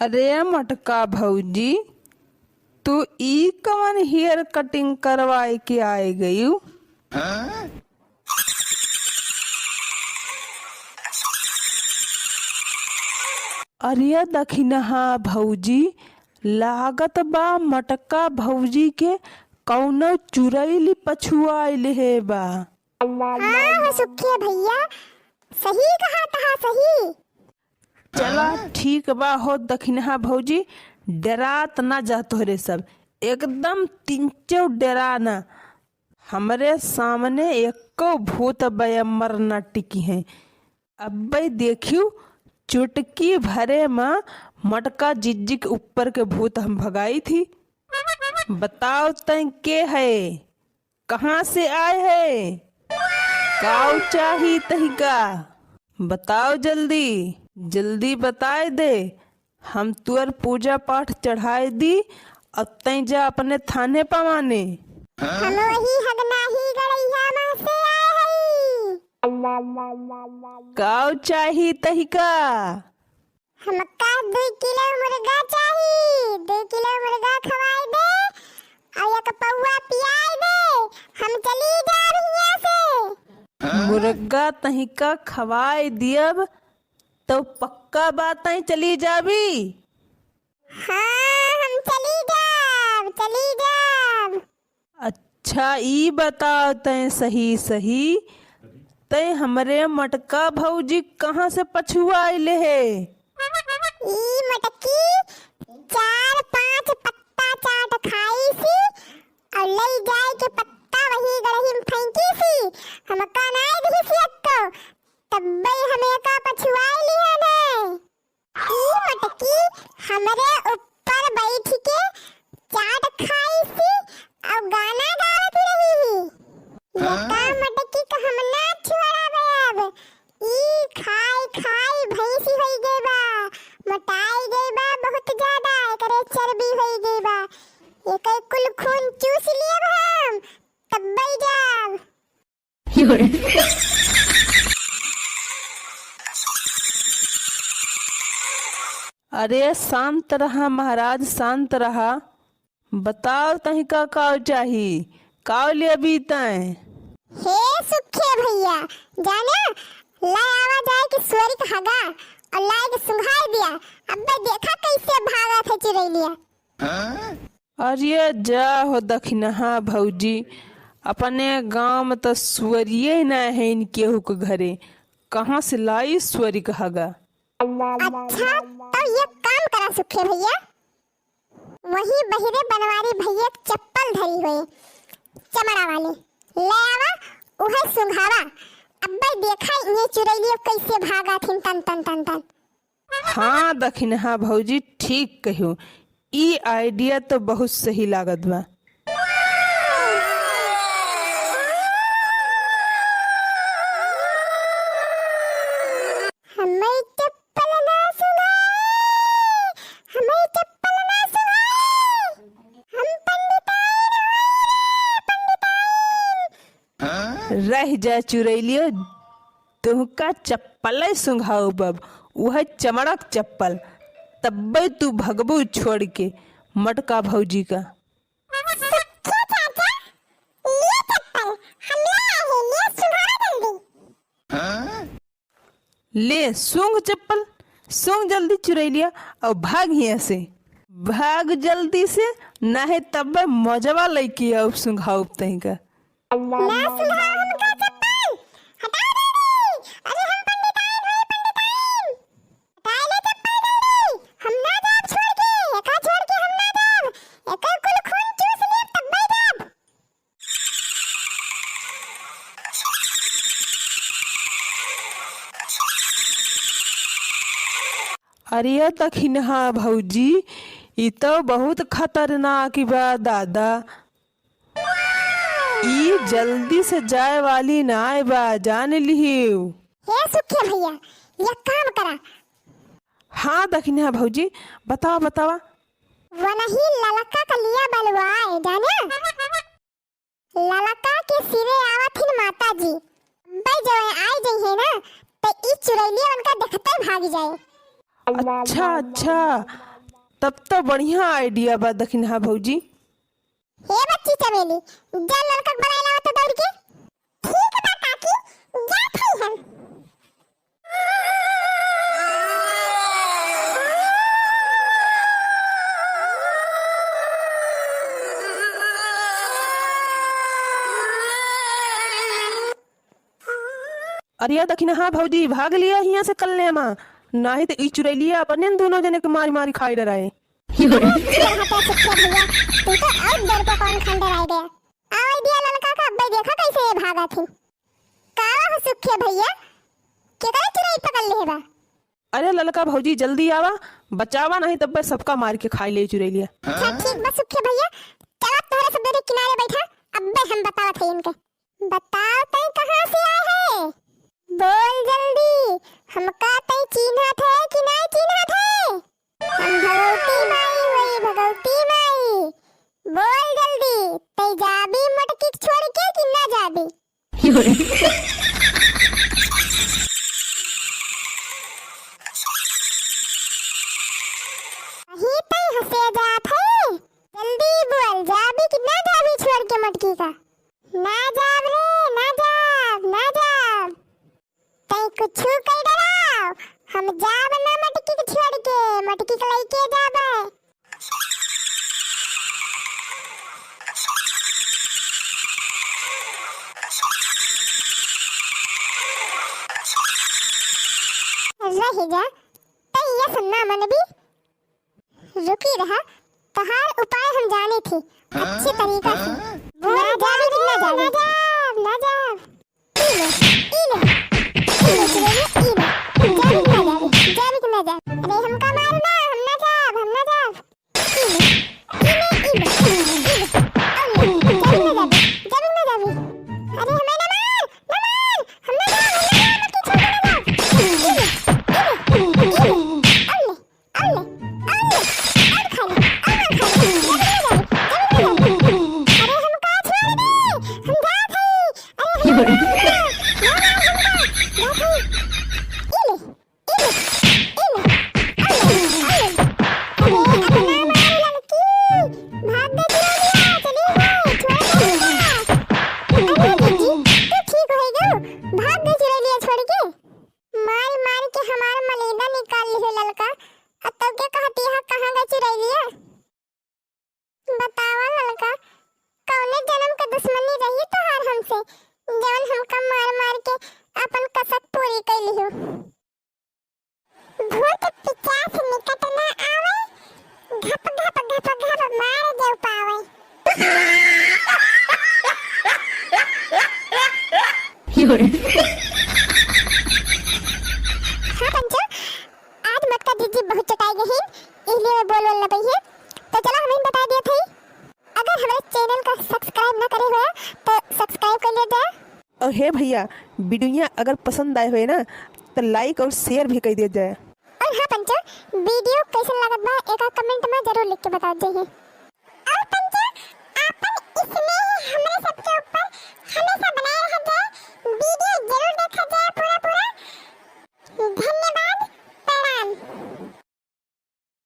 अरे मटका भौजी, तू ई कवन हेयर कटिंग करवाए के आए गई? अरे दखिनहा भौजी, लागत बा मटका भौजी के कौनो चुरैली पछुआइल है बा। हाँ सुखिया भैया, सही कहा तहा सही। चला ठीक बा हो दखिनहा भौजी, डरात ना जा तोहरे सब, एकदम तिंचो डरा ना। हमरे सामने एको भूत बयम्मर न टिकी है। अब देखियो चुटकी भरे माँ मटका जिज्जी के ऊपर के भूत हम भगाई थी। बताओ तय के है, कहाँ से आए है, काऊ चाही तही का? बताओ जल्दी जल्दी बताए दे, हम तुअर पूजा पाठ चढ़ाए दी। अब तय जा अपने थाने पवाने। हम वही हगनाही गड़ैया मां से आए हई। काऊ चाही तही का? हमका 2 किलो मुर्गा चाहिए, 2 किलो मुर्गा खवाए दे और 1 पौवा पियाए दे, हम चली जा यहाँ से। मुर्गा तही का खवाए दियब तो पक्का बात है चली जाबी? हाँ हम चली जाब। अच्छा ई बताओ तय सही सही, तय हमरे मटका भौजी कहाँ से पछुआइले है? ई मटकी 4-5 पत्ता चाट खाई सी और ले जाए के पत्ता वही गड़ही में फेंकी सी। हमका नाय दी सी अक्को, तब्बे हमें का पछुआई लिया ने। ई मटकी हमरे ऊपर बैठ के चाट खाई सी और गाना गावत रही। लका मटकी का हम ना छुड़ावे अब। ई खाई खाई भैंसी होई गई बा, मोटाई गई बा बहुत ज्यादा, एकरे चर्बी होई गई बा। एकर कुल खून चूस लिए हम, तब्बे जाब। अरे शांत रहा महाराज, शांत रहा। बताओ तही का काऊ चाही, काऊ ले अभी तय? हे सुखे भैया, जाना ला आवा जाए कि सुअरी का हगा और लाए के सुंघाई दिया। अब देखा कैसे भागा थे चिरैलिया। अरे जा हो दखिनहा भौजी, अपने गांव में तो सुअरिये न है केहू के घरे, कहाँ से लाई सुअरी का हगा? अच्छा तो ये काम करा सुखे भैया, वही बहिरे बनवारी भैया चप्पल धरी हुई चमड़ा वाली ले आवा, उहे सुंघावा। अब देखा ये चुरैलिया कैसे भागा थी तन तन तन तन। हाँ दखिनहा भौजी ठीक कहो, ई आइडिया तो बहुत सही लागत बा। रह जा चुरैलियो, तुहका चप्पल सुंघाऊ बब, वह चमड़क चप्पल, तब्बे तू भगबू छोड़ के मटका भौजी का। ले सूंघ चप्पल, सूंघ जल्दी चुरैलिया और भाग यहाँ से, भाग जल्दी से, ना है तब मजवा लेके अब सुंघाऊ तही का। अरे दखिनहा भौजी, ई तो बहुत खतरनाक बा दादा, ई जल्दी से जाए वाली ना बा, जान लिहियो। हे सुखे भैया, ये काम करा। हाँ दखिना भौजी, बतावा बतावा। वही ललका का लिया बलवाए जाने। ललका के सिरे आवत हिन माता जी। भाई जो आई जई है ना तो ई चुरैलिया उनका देखते भाग जाए। अच्छा अच्छा, तब तो बढ़िया आइडिया बा दखिना भौजी। हे बच्ची चमेली, जा ललका बनाइला तो दौड़ के। ठीक बा काकी, जात हई हम। अरे दखिना हाँ भौजी, भाग लिया यहाँ से कल माँ, नहीं तो ई चुरैलिया अपने दोनों जने के मारी मारी खाई डराए। हटा सुखे भैया, तू तो और डर को कौन खंडर आ गया। आओ दिया ललका का, अब्बे देखा कैसे ये भागा थी। कावा हो सुखे भैया, के करे चुराई पकड़ ले बा। अरे ललका भौजी जल्दी आवा, बचावा नहीं तब सबका मार के खाई ले चुरैलिया। अच्छा ठीक बा सुखे भैया, चला तोहरे सब मेरे किनारे बैठा, अब्बे हम बतावत है इनके। बताओ तई कहां से आए है, बोल जल्दी, हमका तई चिन्हत है कि नहीं चिन्हत है। हम भगवती माई वही भगवती माई, बोल जल्दी, तई जाबी मटकी छोड़ के कि ना जाबी। ही तई हंसे जात है, जल्दी बोल जाबी कि ना जाबी छोड़ के मटकी का। ना जाब रे, ना जाब, ना जाब। तई कुछ कई डराओ, हम जाब ना मटकी के छोड़ के, मटकी के लेके जाबे। रही जा, तई ये सुनना मन भी रुकी रहा, तहार उपाय हम जाने थे अच्छे तरीका से। ना जाबी कि ना जाबी, ना जाब, इले चुरैलिया इले, जाबी कि ना जाबी, अरे हमका मारना, हम ना जाब, हम ना जाब। इले जाबी ना जाबी, अरे हमें ना मार, हम ना जाब, मत छोड़ ना जाब। बतावा ललका, कौने जन्म के दुश्मनी रही तोहार हमसे, जवन हमका मार मार के अपन कसक पूरी कैली हो। भूत पिचास निकट ना आवे, घप घप घप घप मार देव पावे। हाँ पंचो, आज मटका दीदी बहुत चटाई गई, इसलिए मैं बोल ना पाई है, तो चलो हमें बता दिया था। अगर हमारे चैनल का सब्सक्राइब ना करे हुआ तो सब्सक्राइब कर ले जाए। और हे भैया, वीडियो अगर पसंद आए हुए ना तो लाइक और शेयर भी कर दिया जाए। और हाँ पंचो, वीडियो कैसे लगत बा एक कमेंट में जरूर लिख के बता दीजिए।